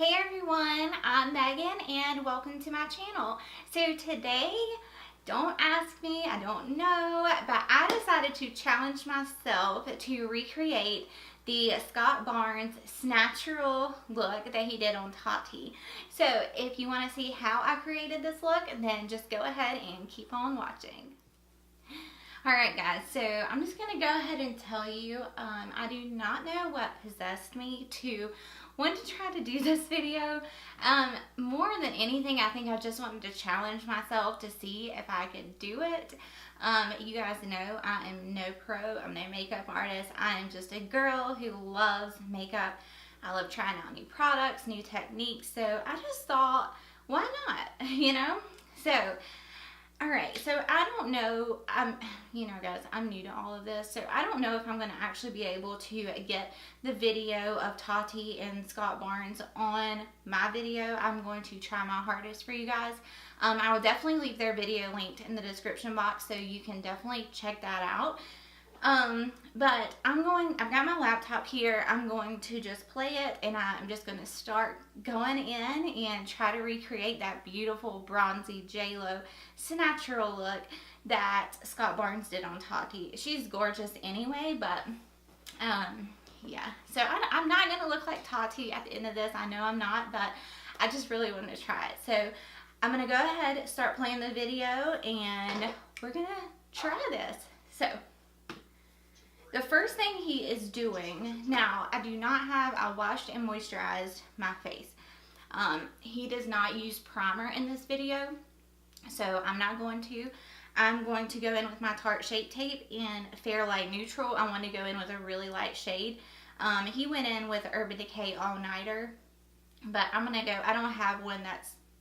Hey everyone, I'm Megan and welcome to my channel. So today, don't ask me, I don't know, but I decided to challenge myself to recreate the Scott Barnes Snatural look that he did on Tati. So if you want to see how I created this look, then just go ahead and keep on watching. Alright guys, so I'm just going to go ahead and tell you, I do not know what possessed me to want to try to do this video. More than anything, I think I just wanted to challenge myself to see if I could do it. You guys know I am no pro, I'm no makeup artist. I am just a girl who loves makeup. I love trying out new products, new techniques, so I just thought, why not, you know? So, alright, so I don't know, guys, I'm new to all of this, so I don't know if I'm going to actually be able to get the video of Tati and Scott Barnes on my video. I'm going to try my hardest for you guys. I will definitely leave their video linked in the description box, so you can definitely check that out. But I've got my laptop here, I'm going to just play it, and I'm just going to start going in and try to recreate that beautiful bronzy J-Lo Snatural look that Scott Barnes did on Tati. She's gorgeous anyway, but, yeah. So I'm not going to look like Tati at the end of this, I know I'm not, but I just really wanted to try it. So I'm going to go ahead and start playing the video, and we're going to try this. So the first thing he is doing, now I washed and moisturized my face. He does not use primer in this video, so I'm not going to. I'm going to go in with my Tarte Shape Tape in Fair Light Neutral. I want to go in with a really light shade. He went in with Urban Decay All Nighter, but I'm going to go, I don't have one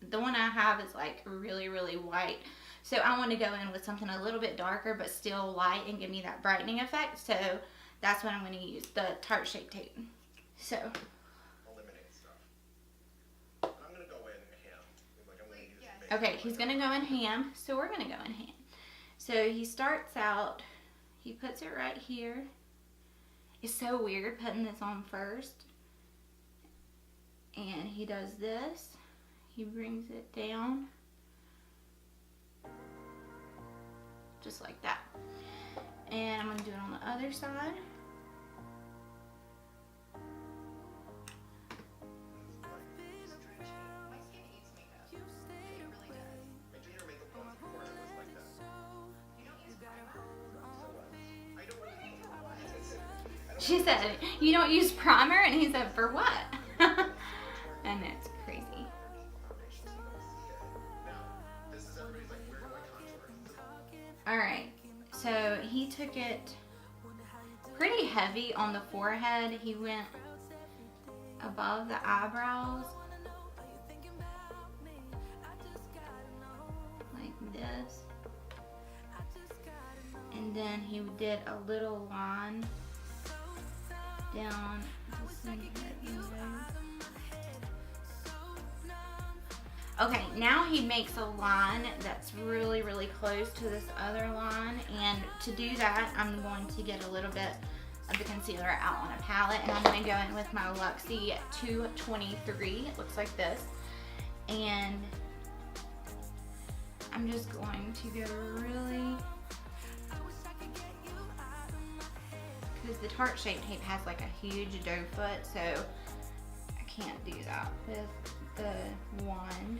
the one I have is like really, really white. So I want to go in with something a little bit darker but still light and give me that brightening effect. So that's what I'm going to use, the Tarte Shape Tape. So eliminate stuff. I'm going to go in ham. Like I'm going to use the okay, he's going to go in ham. So we're going to go in ham. So he starts out, he puts it right here. It's so weird putting this on first. And he does this. He brings it down. Just like that. And I'm going to do it on the other side. She said, you don't use primer? And he said, for what? And it's crazy. Alright, so he took it pretty heavy on the forehead. He went above the eyebrows. Like this. And then he did a little line down the center. Okay, now he makes a line that's really, really close to this other line, and to do that, I'm going to get a little bit of the concealer out on a palette, and I'm going to go in with my Luxie 223. It looks like this, and I'm just going to go really, because the Tarte Shape Tape has like a huge doe foot, so I can't do that with the wand.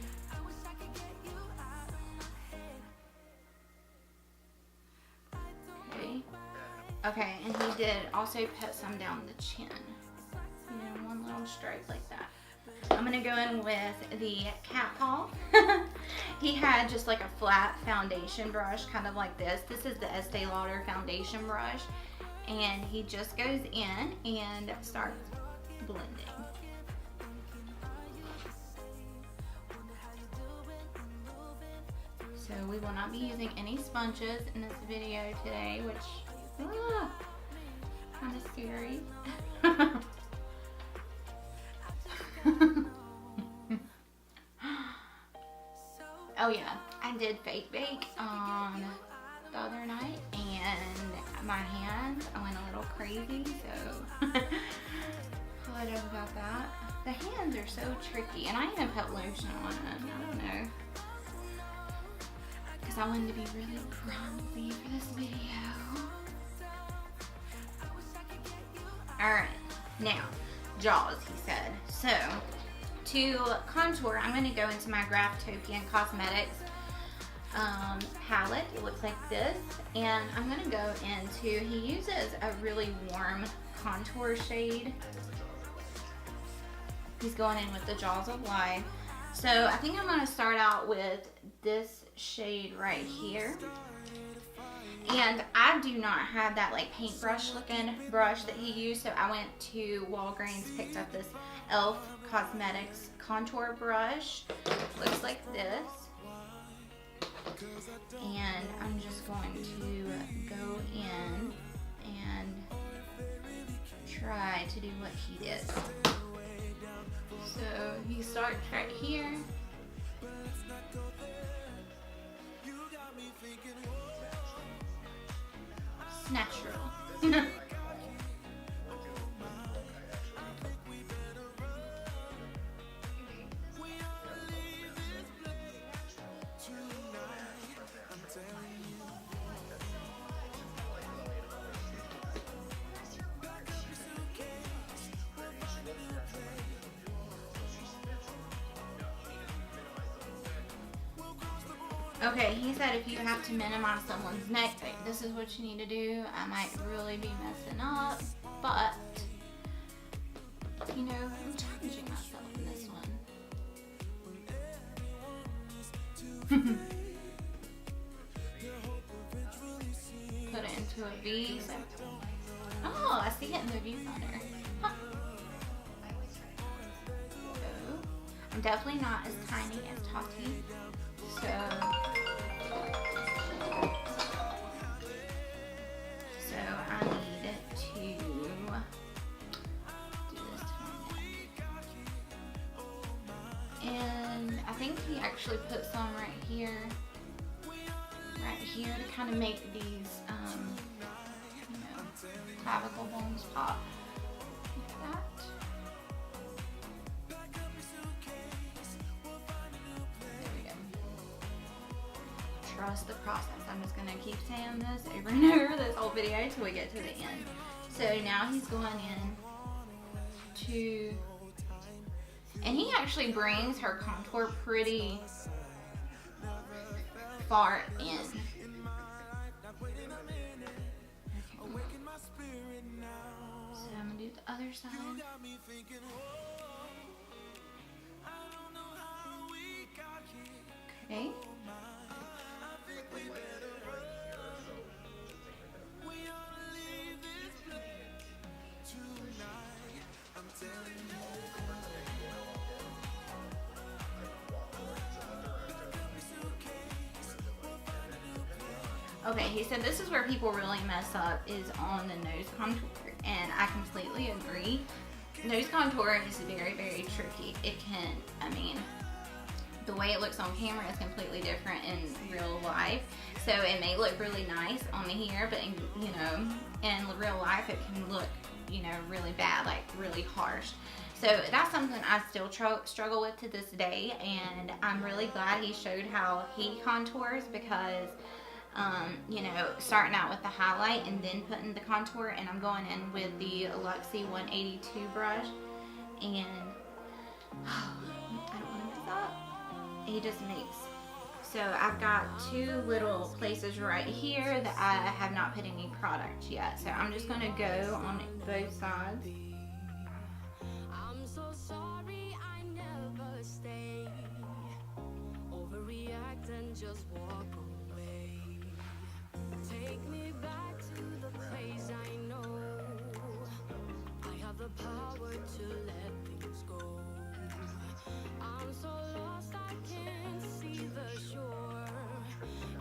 Okay, and he did also put some down the chin. You know, one little stripe like that. I'm gonna go in with the cat paw. He had just like a flat foundation brush, kind of like this. This is the Estee Lauder foundation brush. And he just goes in and starts blending. So we will not be using any sponges in this video today, which kind of scary. Oh yeah, I did fake bake on the other night, and my hands, I went a little crazy, so apologize about that. The hands are so tricky, and I even put lotion on them. I don't know, because I wanted to be really bronzy for this video. Alright, now, jaws, he said. So, to contour, I'm going to go into my Graftopian Cosmetics palette. It looks like this. And I'm going to go into, he uses a really warm contour shade. He's going in with the Jaws of Life. So, I think I'm going to start out with this shade right here. And I do not have that like paintbrush looking brush that he used, so I went to Walgreens, picked up this e.l.f. Cosmetics contour brush. Looks like this. And I'm just going to go in and try to do what he did. So he starts right here. Snatural. Okay, he said if you have to minimize someone's neck, this is what you need to do. I might really be messing up, but, you know, I'm challenging myself in this one. Put it into a V. So, oh, I see it in the viewfinder. Huh. So, I'm definitely not as tiny as Tati. So I need to do this to my neck. And I think he actually put some right here to kind of make these, you know, clavicle bones pop like that. Trust the process. I'm just going to keep saying this over and over this whole video until we get to the end. So now he's going in to, and he actually brings her contour pretty far in. Okay. So I'm going to do the other side. Okay. Okay, he said this is where people really mess up, is on the nose contour, and I completely agree. Nose contour is very, very tricky. It can, I mean, the way it looks on camera is completely different in real life. So it may look really nice on here, but in, you know, in real life it can look, you know, really bad, like really harsh. So that's something I still struggle with to this day, and I'm really glad he showed how he contours, because you know, starting out with the highlight and then putting the contour, and I'm going in with the Luxie 182 brush, and I don't want to mess up. He just makes, so I've got two little places right here that I have not put any product yet, so I'm just going to go on both sides. I'm so sorry I never stay, overreact and just walk away. Take me back to the place I know. I have the power to let things go. I'm so lost I can't see the shore.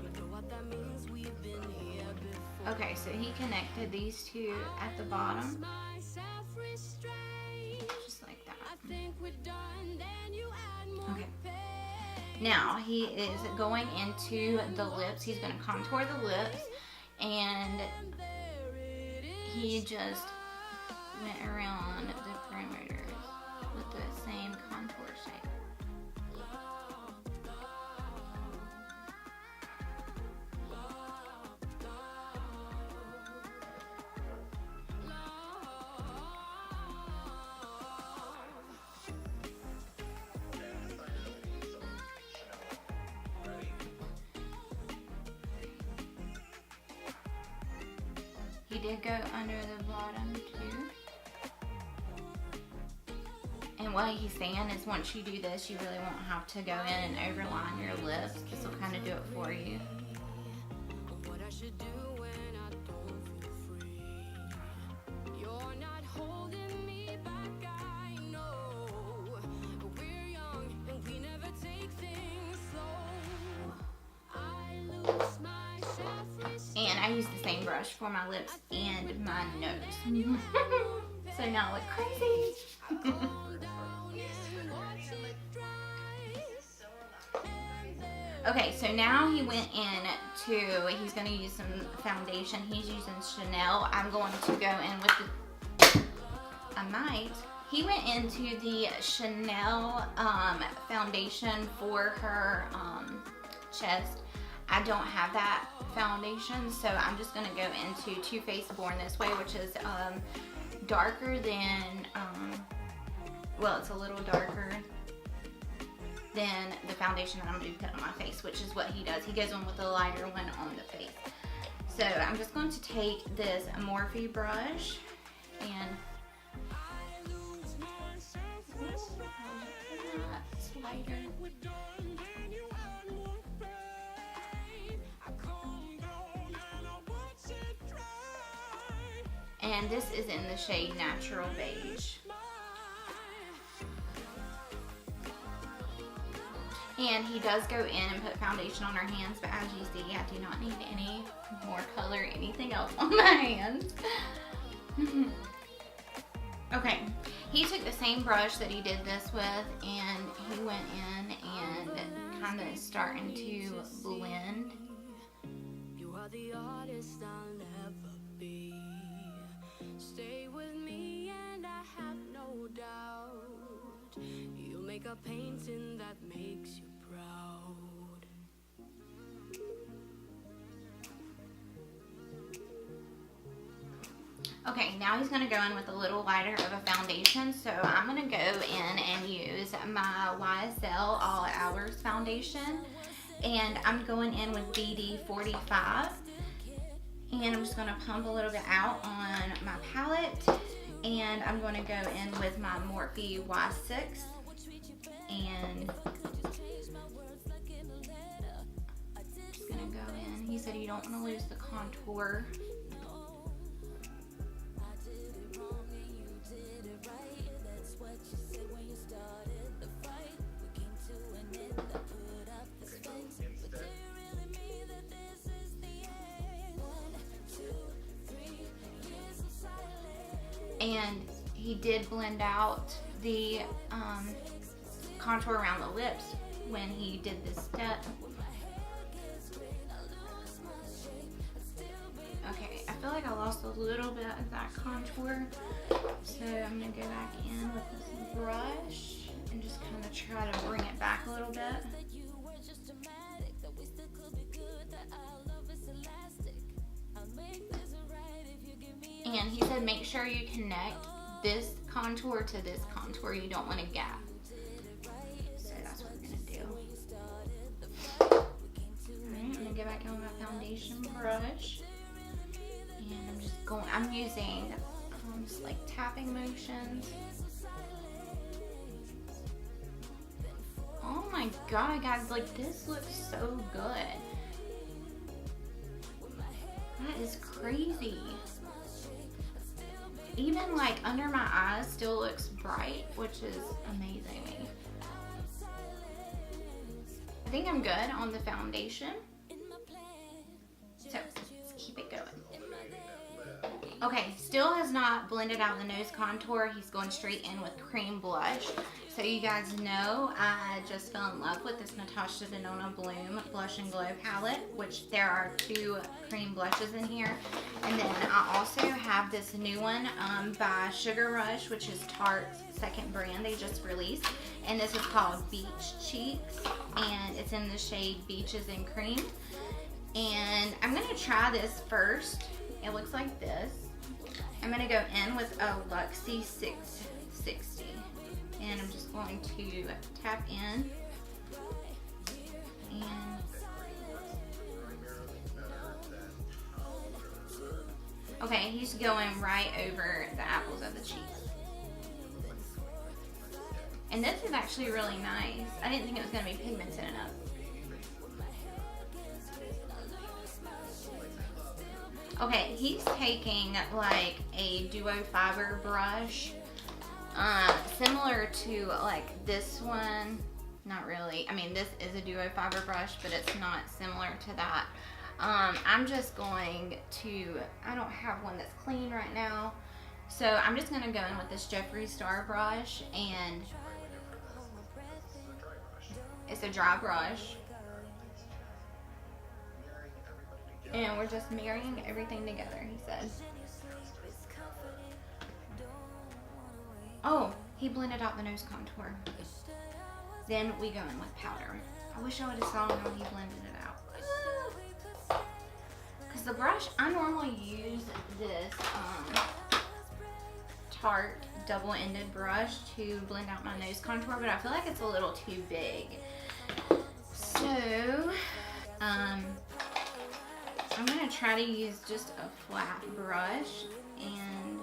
You know what that means, we've been here before. Okay, so he connected these two at the bottom. Just like that. Okay. Now he is going into the lips. He's going to contour the lips, and he just went around the perimeters with this. did go under the bottom too. And what he's saying is once you do this, you really won't have to go in and overline your lips. This will kind of do it for you. And I use the same brush for my lips and my nose. So now I look crazy. Okay, so now he went in to, he's going to use some foundation. He's using Chanel. I'm going to go in with the, he went into the Chanel foundation for her chest. I don't have that foundation, so I'm just going to go into Too Faced Born This Way, which is darker than, well, it's a little darker than the foundation that I'm going to put on my face, which is what he does. He goes in with a lighter one on the face. So I'm just going to take this Morphe brush and lighter. And this is in the shade Natural Beige. And he does go in and put foundation on our hands, but as you see, I do not need any more color, anything else on my hands. Okay, he took the same brush that he did this with, and he went in and kind of starting to blend. You are the artist I'll never be. Stay with me and I have no doubt you'll make a painting that makes you proud. Okay, now he's going to go in with a little lighter of a foundation, so I'm going to go in and use my YSL All Hours foundation, and I'm going in with BD 45. And I'm just going to pump a little bit out on my palette. And I'm going to go in with my Morphe Y6. And I'm just going to go in. He said you don't want to lose the contour. And he did blend out the contour around the lips when he did this step. Okay, I feel like I lost a little bit of that contour, so I'm going to go back in with this brush and just kind of try to bring it back a little bit. And he said make sure you connect this contour to this contour. You don't want a gap. So that's what we're going to do. Alright, I'm going to go back in with my foundation brush. And I'm using just like tapping motions. Oh my god, guys, like this looks so good. That is crazy. Even like under my eyes still looks bright, which is amazing. I think I'm good on the foundation. So let's keep it going. Okay, still has not blended out the nose contour. He's going straight in with cream blush. So you guys know I just fell in love with this Natasha Denona Bloom Blush and Glow palette, which there are 2 cream blushes in here. And then I also have this new one by Sugar Rush, which is Tarte's second brand they just released. And this is called Beach Cheeks, and it's in the shade Beaches and Cream. And I'm going to try this first. It looks like this. I'm going to go in with a Luxie 660. And I'm just going to tap in. And Okay, he's going right over the apples of the cheeks. And this is actually really nice. I didn't think it was going to be pigmented enough. Okay, he's taking like a duo fiber brush, similar to like this one. Not really. I mean, this is a duo fiber brush, but it's not similar to that. I'm just going to, I don't have one that's clean right now, so I'm just going to go in with this Jeffree Star brush, and it's a dry brush. And we're just marrying everything together, he said. Oh, he blended out the nose contour. Then we go in with powder. I wish I would have saw how he blended it out. Because the brush, I normally use this Tarte double-ended brush to blend out my nose contour, but I feel like it's a little too big. So, I'm going to try to use just a flat brush, and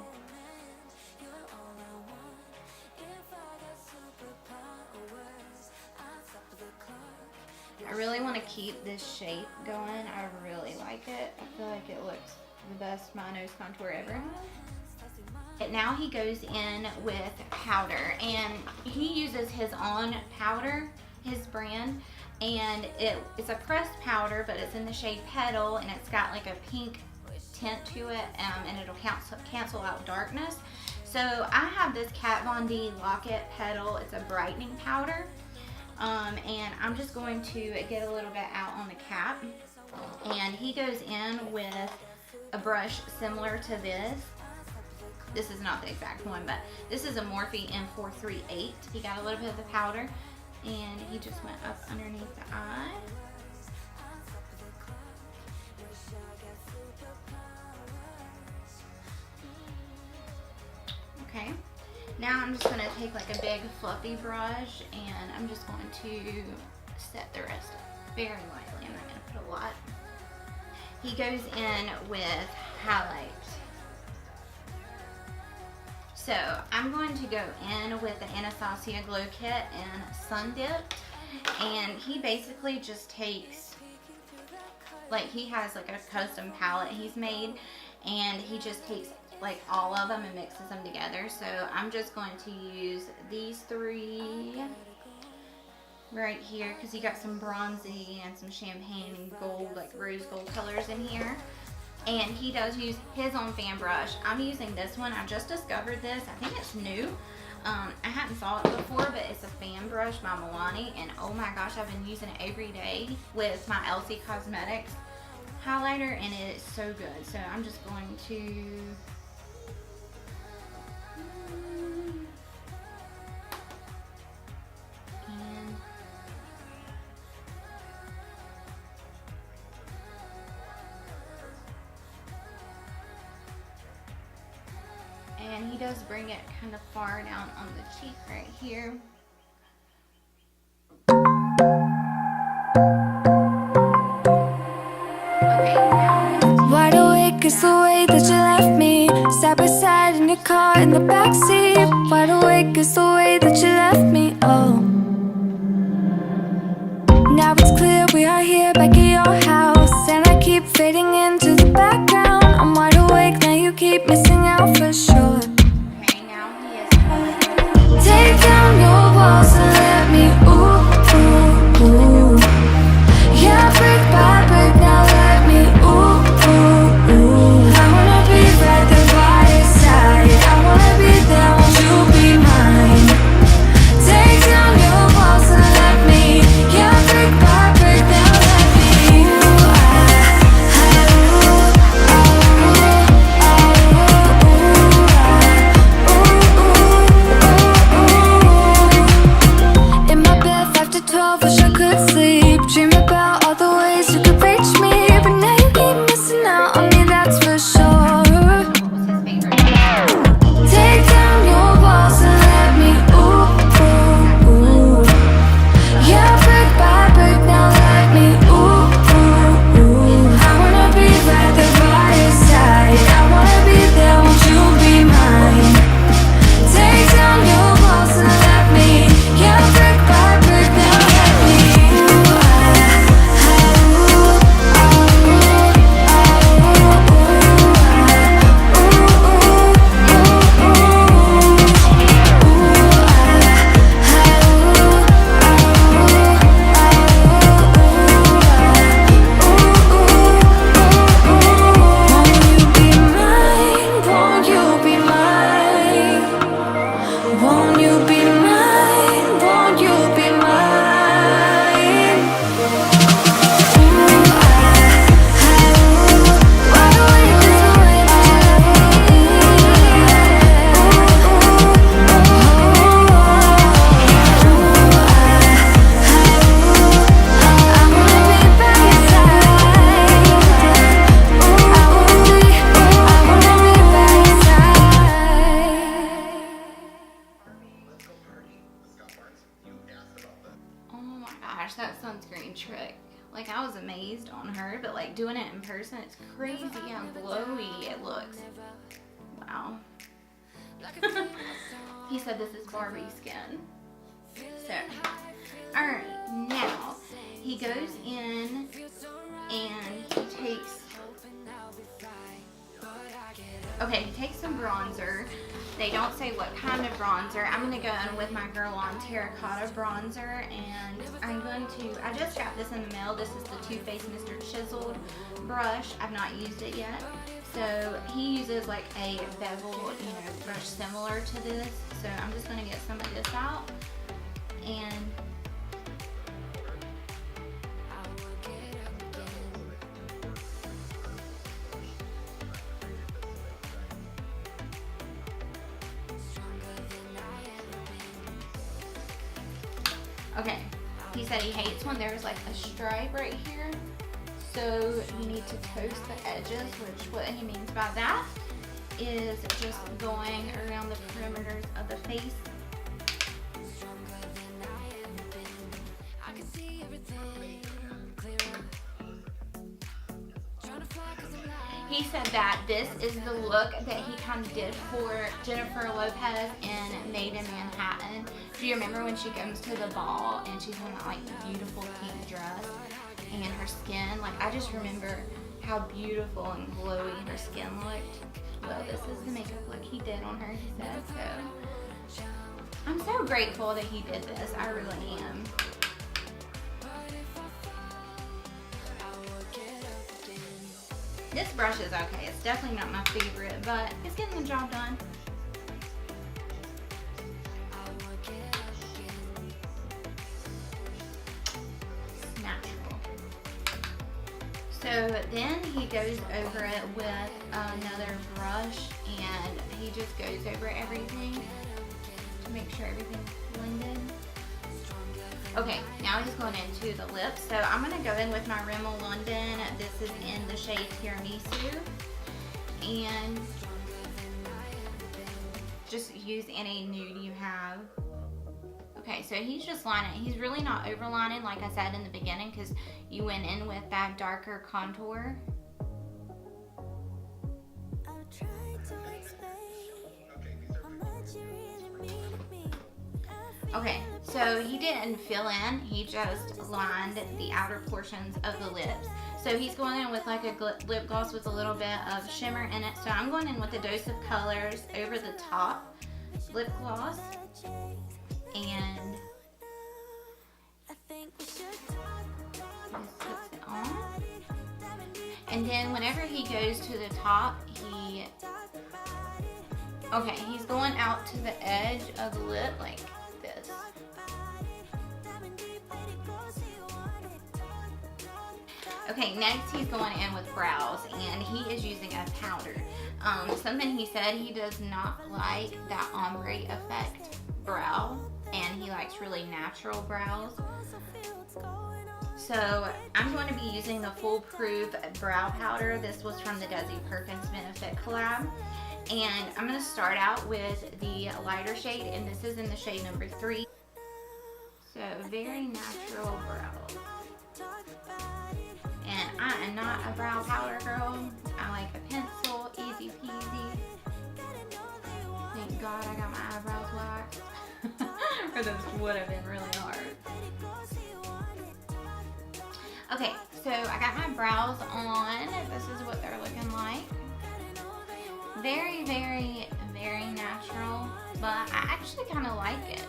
I really want to keep this shape going. I really like it. I feel like it looks the best my nose contour ever has. And now he goes in with powder, and he uses his own powder, his brand, and it's a pressed powder, but it's in the shade Petal, and it's got like a pink tint to it, and it'll cancel out darkness. So I have this Kat Von D Lock-It Petal. It's a brightening powder, and I'm just going to get a little bit out on the cap, and he goes in with a brush similar to this. This is not the exact one, but this is a Morphe M438. He got a little bit of the powder, and he just went up underneath the eye. Okay, now I'm just going to take like a big fluffy brush, and I'm just going to set the rest very lightly. I'm not going to put a lot. He goes in with highlight. So I'm going to go in with the Anastasia Glow Kit and Sun Dipped, and he basically just takes, like, he has like a custom palette he's made, and he just takes like all of them and mixes them together. So I'm just going to use these three right here, because he got some bronzy and some champagne and gold, like rose gold colors in here. And he does use his own fan brush. I'm using this one. I just discovered this. I think it's new. I hadn't saw it before, but it's a fan brush by Milani. And oh my gosh, I've been using it every day with my Elsie Cosmetics highlighter, and it is so good. So I'm just going to... And he does bring it kind of far down on the cheek right here. Okay, now wide awake is the way that you left me, side by side in your car in the backseat. Wide awake is the way that you left me, oh. Now it's clear we are here back at your house, and I keep fading into the background. I'm wide awake, now you keep missing out for sure. Okay, now he is... Take down your walls and let me, ooh, ooh, ooh. Yeah, brick by brick, now let me, ooh, ooh, ooh. I wanna be right there by your side, I wanna be there, won't you be mine? gosh, that sunscreen trick. Like, I was amazed on her, but like doing it in person, it's crazy how glowy it looks. Wow. He said this is Barbie skin. So, alright, now he goes in and he takes, okay, he takes some bronzer. They don't say what kind of bronzer. I'm going to go in with my Girl On Terracotta bronzer, and I just got this in the mail. This is the Too Faced Mr. Chiseled brush. I've not used it yet. So he uses like a bevel, brush similar to this. So I'm just going to get some of this out. And okay, he said he hates when there's like a stripe right here, so you need to toast the edges, which what he means by that is just going around the perimeters of the face. He said that this is the look that he kind of did for Jennifer Lopez in Made in Manhattan. Do you remember when she comes to the ball and she's in that like beautiful pink dress and her skin? Like, I just remember how beautiful and glowy her skin looked. Well, this is the makeup look he did on her, he said. So I'm so grateful that he did this. I really am. This brush is okay. It's definitely not my favorite, but it's getting the job done. Snatural. So then he goes over it with another brush, and he just goes over everything to make sure everything's blended. Okay, now he's going into the lips. So I'm going to go in with my Rimmel London. This is in the shade Tiramisu. And just use any nude you have. Okay, so he's just lining. He's really not overlining like I said in the beginning, because you went in with that darker contour. Okay, so he didn't fill in, he just lined the outer portions of the lips. So he's going in with like a lip gloss with a little bit of shimmer in it. So I'm going in with a dose of colors over the top lip gloss. And just puts it on. And then whenever he goes to the top, he's going out to the edge of the lip like this. Okay, next he's going in with brows, and he is using a powder. Something he said, he does not like that ombre effect brow, and he likes really natural brows. So I'm going to be using the Foolproof brow powder. This was from the Desi Perkins Benefit collab. And I'm going to start out with the lighter shade, and this is in the shade number 3. So very natural brows. And I am not a brow powder girl. I like a pencil, easy peasy. Thank God I got my eyebrows waxed. Or those would have been really hard. Okay, so I got my brows on. This is what they're looking like. Very, very, very natural, but I actually kind of like it.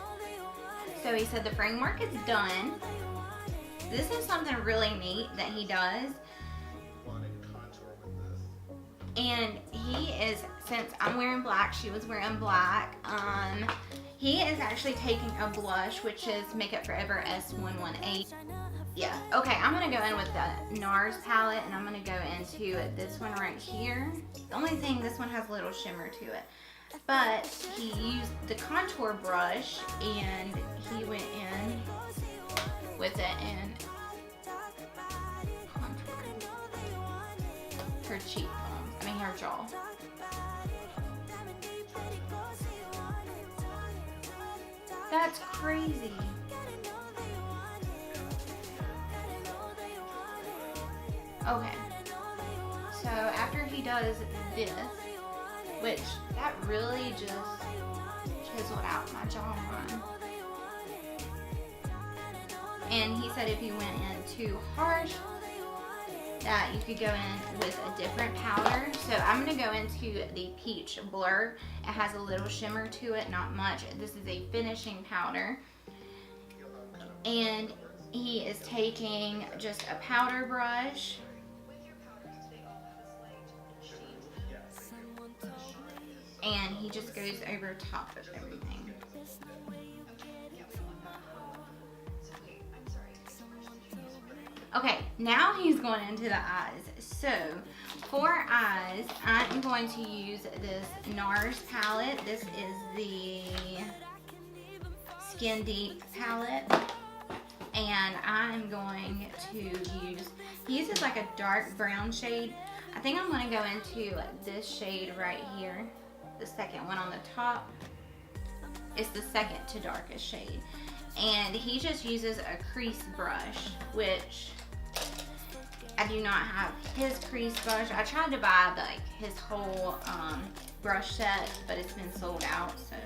So he said the framework is done. This is something really neat that he does. And he is, since I'm wearing black, she was wearing black, he is actually taking a blush, which is Makeup Forever S118. Yeah, okay, I'm going to go in with the NARS palette, and I'm going to go into this one right here. The only thing, this one has a little shimmer to it. But he used the contour brush, and he went in with it and contoured her cheekbones, her jaw. That's crazy. Okay, so after he does this, which that really just chiseled out my jawline. And he said if you went in too harsh, that you could go in with a different powder. So I'm going to go into the Peach Blur. It has a little shimmer to it, not much. This is a finishing powder. And he is taking just a powder brush. And he just goes over top of everything. Okay, now he's going into the eyes. So, for eyes, I'm going to use this NARS palette. This is the Skin Deep palette. And I'm going to use, he uses like a dark brown shade. I think I'm going to go into this shade right here. The second one on the top. It's the second to darkest shade. And he just uses a crease brush, which I do not have his crease brush. I tried to buy like his whole brush set, but it's been sold out. So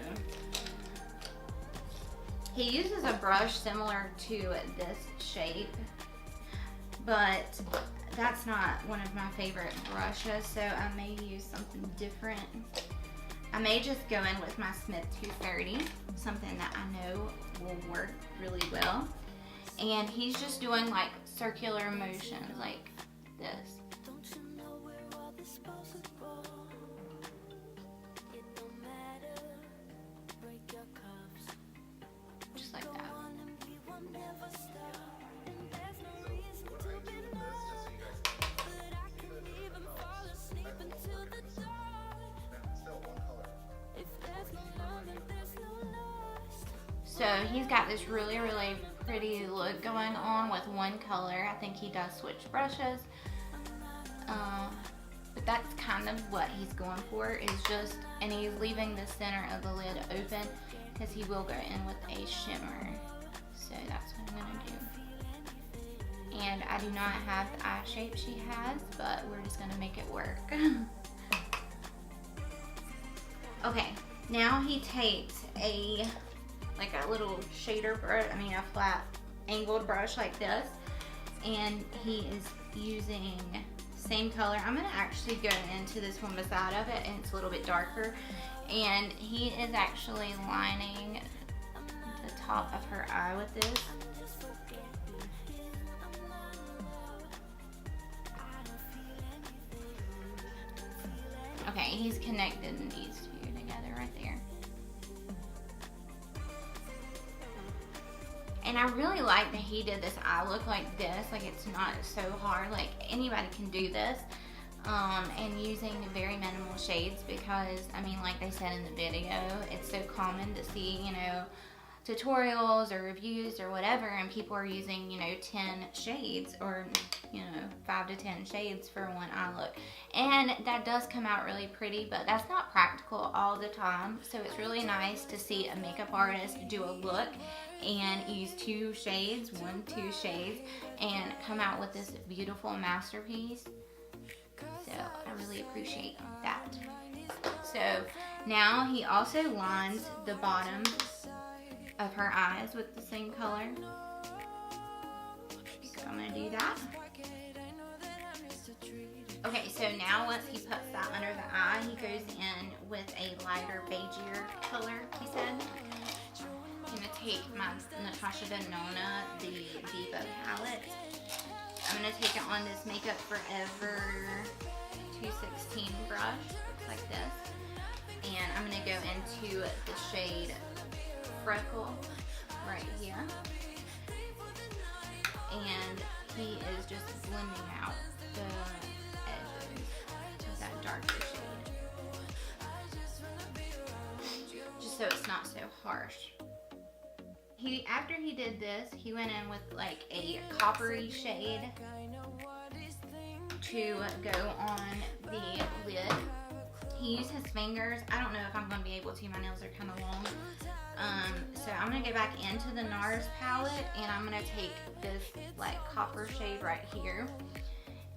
he uses a brush similar to this shape, but that's not one of my favorite brushes, so I may use something different. I may just go in with my Smith 230, something that I know will work really well. And he's just doing like circular motions like this. Just like that. So he's got this really, really pretty look going on with one color. I think he does switch brushes. But that's kind of what he's going for, is just, and he's leaving the center of the lid open because he will go in with a shimmer. So that's what I'm gonna do. And I do not have the eye shape she has, but we're just gonna make it work. Okay, now he takes a little shader brush, a flat angled brush like this, and he is using same color. I'm gonna actually go into this one beside of it, and it's a little bit darker, and he is actually lining the top of her eye with this. Okay, he's connected these two together right there. And I really like that he did this eye look like this, like it's not so hard, like anybody can do this, and using very minimal shades because, like they said in the video, it's so common to see, tutorials or reviews or whatever, and people are using, 10 shades or, 5 to 10 shades for one eye look. And that does come out really pretty, but that's not practical all the time. So it's really nice to see a makeup artist do a look and use 2 shades, 2 shades, and come out with this beautiful masterpiece. So I really appreciate that. So now he also lines the bottom of her eyes with the same color. So I'm going to do that. Okay, so now once he puts that under the eye, he goes in with a lighter beigier color, he said. I'm going to take my Natasha Denona, the Viva palette. I'm going to take it on this Makeup Forever 216 brush, looks like this. And I'm going to go into the shade Freckle right here. And he is just blending out the edges of that darker shade. Just so it's not so harsh. After he did this, he went in with like a coppery shade to go on the lid. He used his fingers. I don't know if I'm going to be able to. My nails are kind of long. So I'm going to go back into the NARS palette, and I'm going to take this like copper shade right here.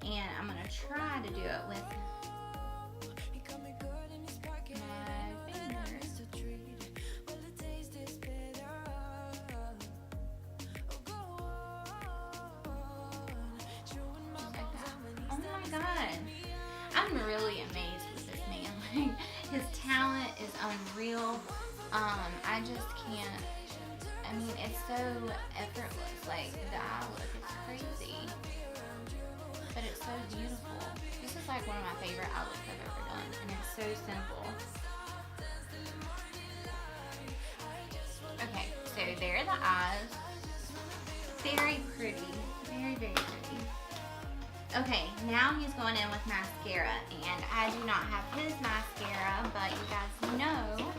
And I'm going to try to do it with my fingers. Oh my God. I'm really amazed with this man. Like, his talent is unreal. I just can't. I mean, it's so effortless. Like, the eye look is crazy. But it's so beautiful. This is like one of my favorite eye looks I've ever done. And it's so simple. Okay, so there are the eyes. Very pretty. Very, very pretty. Okay, now he's going in with mascara, and I do not have his mascara, but you guys know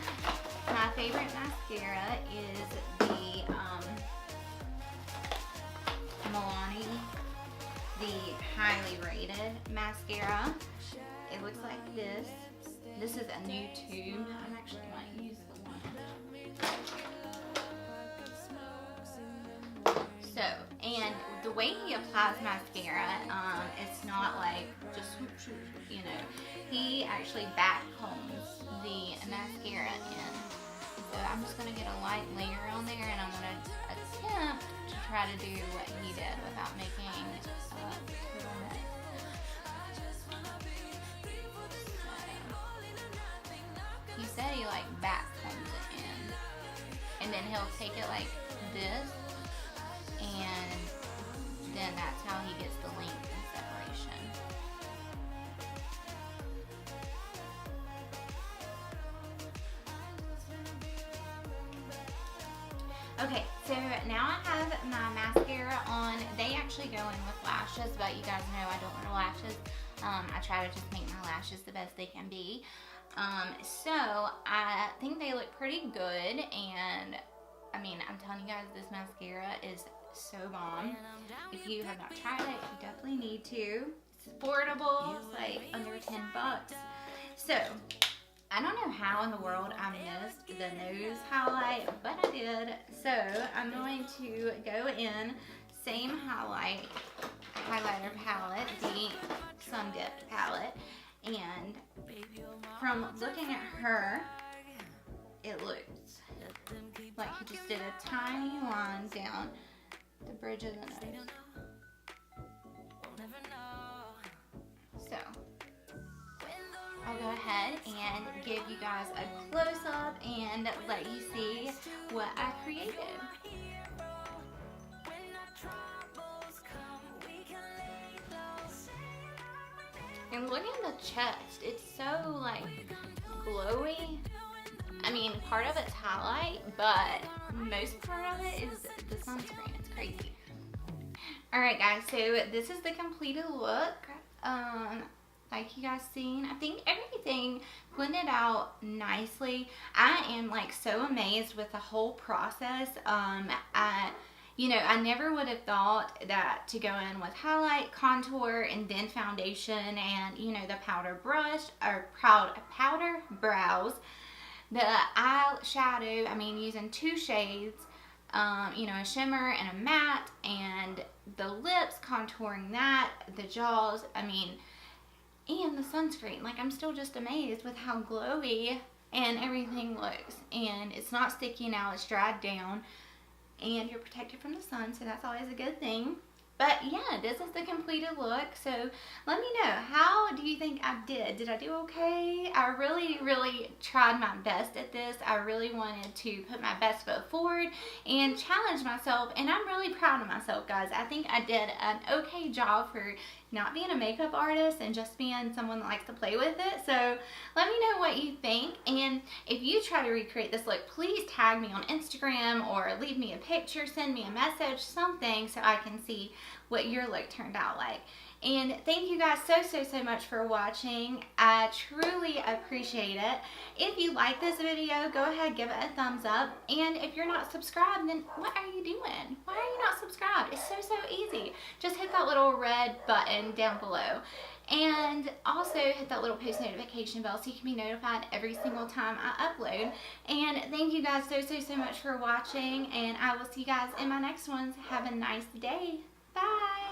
my favorite mascara is the Milani, the highly rated mascara. It looks like this. This is a new tube. I'm actually might use the one. So, and the way he applies mascara, it's not like just, you know, he actually back combs the mascara in. So I'm just going to get a light layer on there, and I'm going to attempt to try to do what he did without making a total mess. He said he like back combs it in, and then he'll take it like this, and then that's how he gets the length and separation. Okay, so now I have my mascara on. They actually go in with lashes, but you guys know I don't wear lashes. I try to just make my lashes the best they can be. So I think they look pretty good, and I mean, I'm telling you guys, this mascara is so bomb. If you have not tried it, you definitely need to. It's affordable. It's like under $10. So I don't know how in the world I missed the nose highlight, but I did. So I'm going to go in same highlighter palette, the Sun Dipped palette, and from looking at her, it looks like he just did a tiny line down the bridge of the nose. So I'll go ahead and give you guys a close-up and let you see what I created. And look at the chest. It's so like glowy. I mean, part of it's highlight, but most part of it is the sunscreen. It's crazy. Alright guys, so this is the completed look. Like you guys seen, I think everything blended out nicely. I am like so amazed with the whole process. I never would have thought that to go in with highlight, contour, and then foundation, and the powder brush or powder brows, the eyeshadow. I mean, using two shades, a shimmer and a matte, and the lips contouring that, the jaws. I mean, and the sunscreen. Like, I'm still just amazed with how glowy and everything looks, and it's not sticky now. It's dried down. And you're protected from the sun, so that's always a good thing. But yeah, this is the completed look. So let me know, how do you think I did? Did I do okay? I really, really tried my best at this. I really wanted to put my best foot forward and challenge myself. And I'm really proud of myself, guys. I think I did an okay job for not being a makeup artist and just being someone that likes to play with it. So let me know what you think. And if you try to recreate this look, please tag me on Instagram or leave me a picture, send me a message, something, so I can see what your look turned out like. And thank you guys so much for watching. I truly appreciate it. If you like this video, go ahead, give it a thumbs up. And if you're not subscribed, then what are you doing? Why are you not subscribed? It's so easy. Just hit that little red button down below. And also hit that little post notification bell so you can be notified every single time I upload. And thank you guys so much for watching. And I will see you guys in my next ones. Have a nice day. Bye.